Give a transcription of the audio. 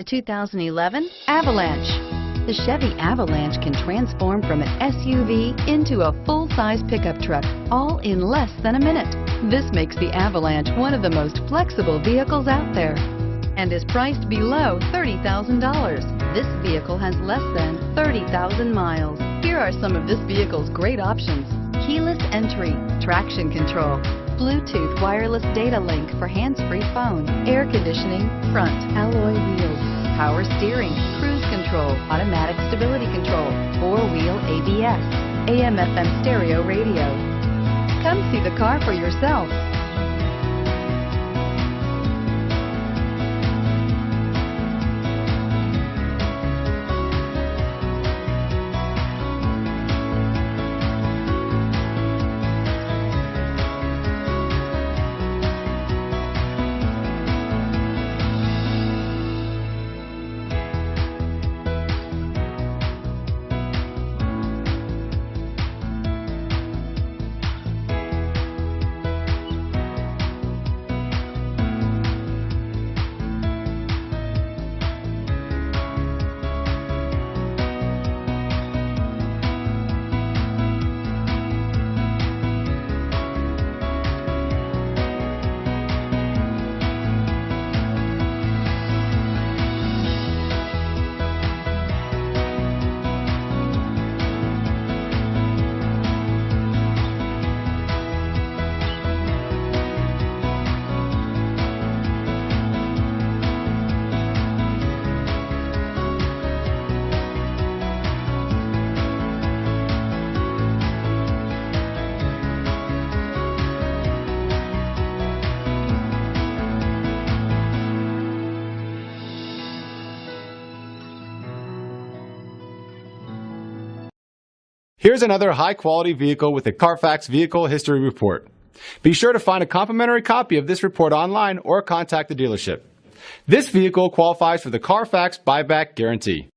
The 2011 Avalanche. The Chevy Avalanche can transform from an SUV into a full-size pickup truck, all in less than a minute. This makes the Avalanche one of the most flexible vehicles out there and is priced below $30,000. This vehicle has less than 30,000 miles. Here are some of this vehicle's great options: keyless entry, traction control, Bluetooth wireless data link for hands-free phone, air conditioning, front alloy wheels, power steering, cruise control, automatic stability control, four-wheel ABS, AM/FM stereo radio. Come see the car for yourself. Here's another high-quality vehicle with a Carfax Vehicle History Report. Be sure to find a complimentary copy of this report online or contact the dealership. This vehicle qualifies for the Carfax Buyback Guarantee.